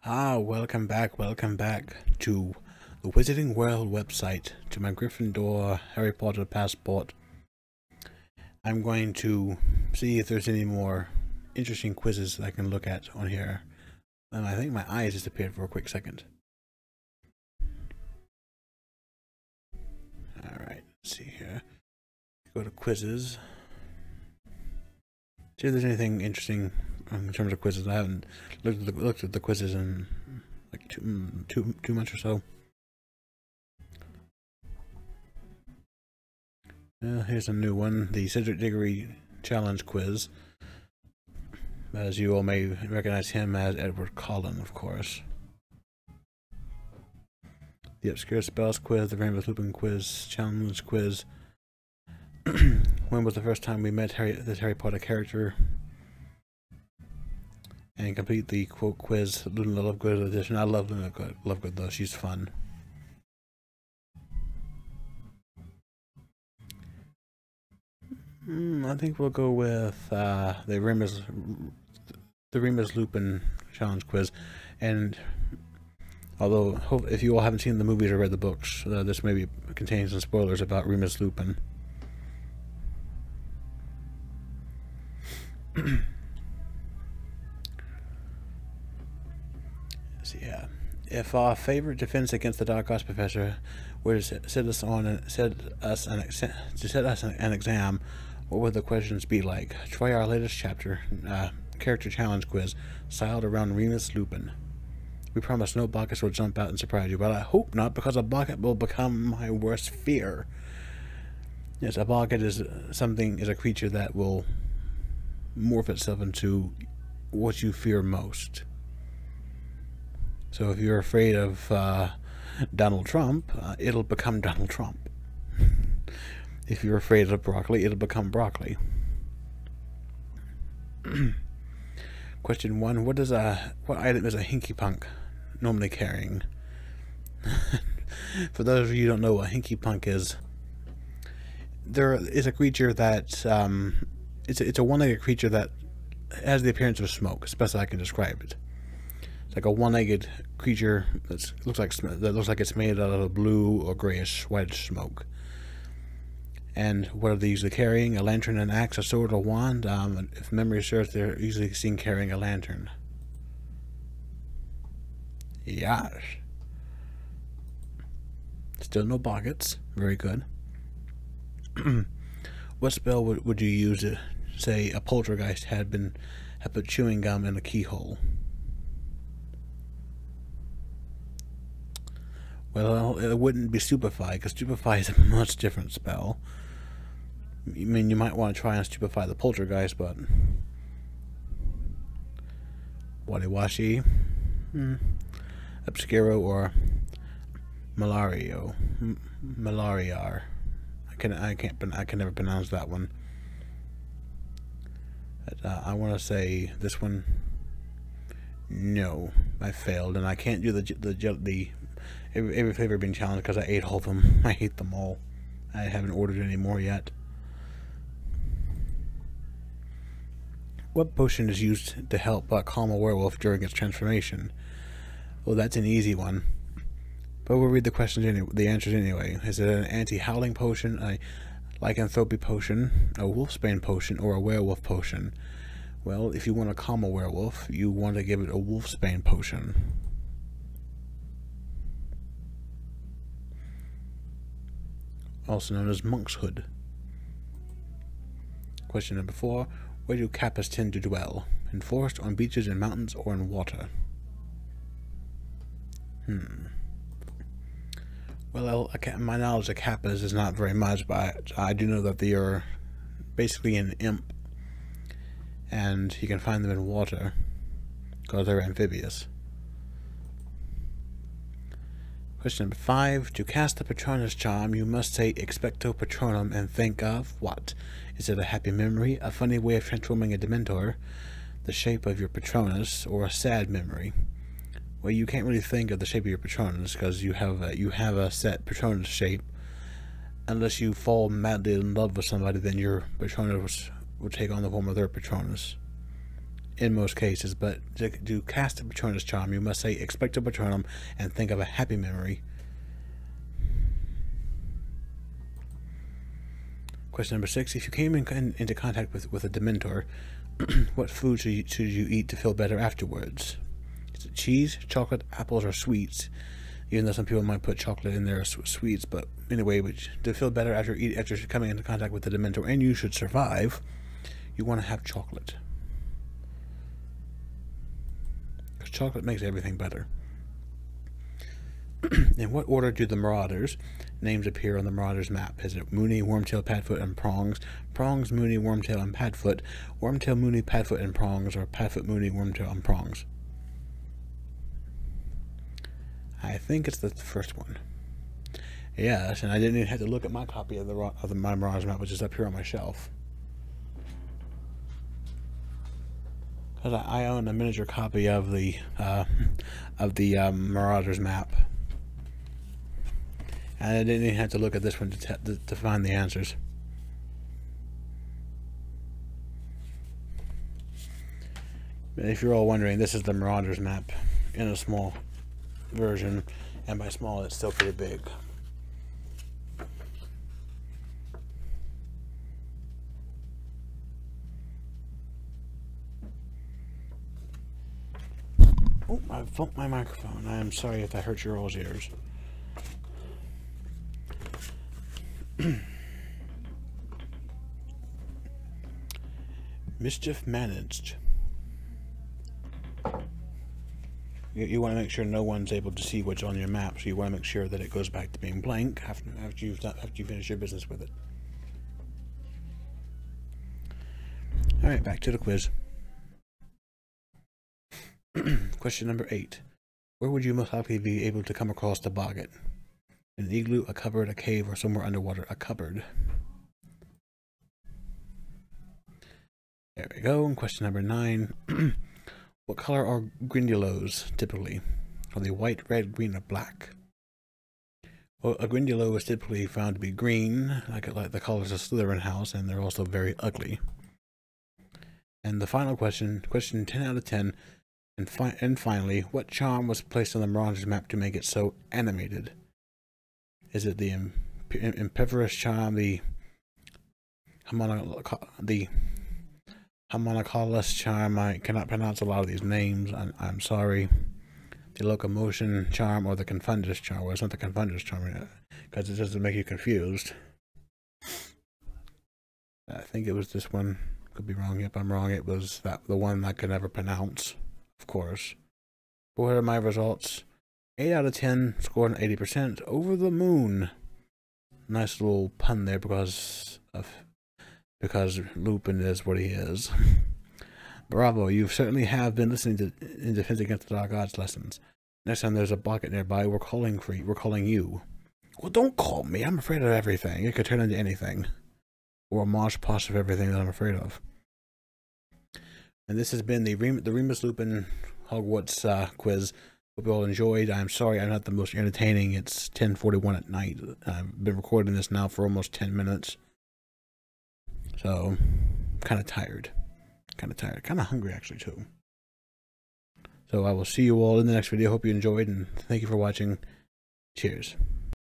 Welcome back to the Wizarding World website, to my Gryffindor Harry Potter passport. I'm going to see if there's any more interesting quizzes that I can look at on here. And I think my eyes disappeared for a quick second. Alright, let's see here. Go to quizzes. See if there's anything interesting in terms of quizzes. I haven't looked at the quizzes in like two months or so. Here's a new one, the Cedric Diggory Challenge Quiz. As you all may recognize him as Edward Cullen, of course. The Obscure Spells Quiz, the Remus Lupin Quiz, Challenge Quiz. When was the first time we met this Harry Potter character? And complete the quote quiz, Luna Lovegood edition. I love Luna Lovegood though, she's fun. I think we'll go with the Remus Lupin Challenge Quiz. And although if you all haven't seen the movies or read the books, this maybe contains some spoilers about Remus Lupin. So yeah, if our favorite defense against the Dark Arts Professor were to set us an exam, what would the questions be like? Try our latest chapter, character challenge quiz, styled around Remus Lupin. We promise no buckets will jump out and surprise you, but I hope not, because a bucket will become my worst fear. Yes, a bucket is a creature that will morph itself into what you fear most. So if you're afraid of Donald Trump, it'll become Donald Trump. If you're afraid of broccoli, it'll become broccoli. Question 1: what item is a Hinky Punk normally carrying? For those of you who don't know what Hinky Punk is, there is a creature that it's a one-legged creature that has the appearance of smoke. It's best I can describe it. It's like a one-legged creature that looks like it's made out of blue or grayish whitish smoke. And what are they usually carrying? A lantern, an axe, a sword, a wand. If memory serves, they're usually seen carrying a lantern. Yes. Still no buckets. Very good. What spell would you use to say a poltergeist had put chewing gum in a keyhole? Well, it wouldn't be stupefy, because stupefy is a much different spell. I mean, you might want to try and stupefy the poltergeist, but Wadiwashi, Obscuro, or Malariar. I can never pronounce that one. But, I want to say this one. No, I failed, and I can't do the every flavor being challenged because I ate all of them. I hate them all. I haven't ordered any more yet. What potion is used to help calm a werewolf during its transformation? Well, that's an easy one. But we'll read the answers anyway. Is it an anti-howling potion, a lycanthropy potion, a wolfsbane potion, or a werewolf potion? Well, if you want to calm a werewolf, you want to give it a wolfsbane potion. Also known as monk's hood. Question number 4. Where do kappas tend to dwell? In forest, on beaches, in mountains, or in water? Well, my knowledge of kappas is not very much, but I do know that they are basically an imp. And you can find them in water, because they're amphibious. Question number 5. To cast a Patronus charm, you must say Expecto Patronum and think of what? Is it a happy memory, a funny way of transforming a Dementor, the shape of your Patronus, or a sad memory? Well, you can't really think of the shape of your Patronus because you have a set Patronus shape. Unless you fall madly in love with somebody, then your Patronus will take on the form of their Patronus. in most cases, but to cast a Patronus charm, you must say Expecto Patronum and think of a happy memory. Question number 6. If you came into contact with a Dementor, what food should you eat to feel better afterwards? Is it cheese, chocolate, apples, or sweets? Even though some people might put chocolate in there as sweets, but anyway, to feel better after coming into contact with the Dementor, and you should survive, you want to have chocolate. Because chocolate makes everything better. In what order do the Marauders' names appear on the Marauders map? Is it Mooney, Wormtail, Padfoot, and Prongs? Prongs, Mooney, Wormtail, and Padfoot? Wormtail, Mooney, Padfoot, and Prongs? Or Padfoot, Mooney, Wormtail, and Prongs? I think it's the first one. Yes, and I didn't even have to look at my copy of my Marauders map, which is up here on my shelf. Because I own a miniature copy of the Marauders map. And I didn't even have to look at this one to find the answers. But if you're all wondering, this is the Marauders map in a small version, and by small, it's still pretty big. Oh, I bumped my microphone. I am sorry if that hurt your all's ears. Mischief managed. You want to make sure no one's able to see what's on your map, so you want to make sure that it goes back to being blank after you finish your business with it. All right, back to the quiz. Question number 8. Where would you most likely be able to come across the boggart? An igloo, a cupboard, a cave, or somewhere underwater? A cupboard. There we go. And question number 9. What color are grindylows typically? Are they white, red, green, or black? Well, a grindylow is typically found to be green, like the colors of Slytherin house, and they're also very ugly. And the final question, question 10 out of 10, and finally, what charm was placed on the Marauders map to make it so animated? Is it the Impeverous charm, the Homunculus charm? I cannot pronounce a lot of these names. I'm sorry. The Locomotion charm or the Confundus charm? Well, it's not the Confundus charm because it doesn't make you confused. I think it was this one. Could be wrong. Yep, I'm wrong. It was the one I could never pronounce, of course. But what are my results? 8 out of 10, scored an 80%. Over the moon. Nice little pun there because Lupin is what he is. Bravo, you certainly have been listening to In Defense Against the Dark Arts lessons. Next time there's a bucket nearby, we're calling you. Well, don't call me. I'm afraid of everything. It could turn into anything. Or a mosh posh of everything that I'm afraid of. And this has been the Remus Lupin Hogwarts quiz. Hope you all enjoyed. I'm sorry I'm not the most entertaining. It's 10:41 at night. I've been recording this now for almost 10 minutes. So, kind of tired. Kind of hungry actually too. So I will see you all in the next video. Hope you enjoyed and thank you for watching. Cheers.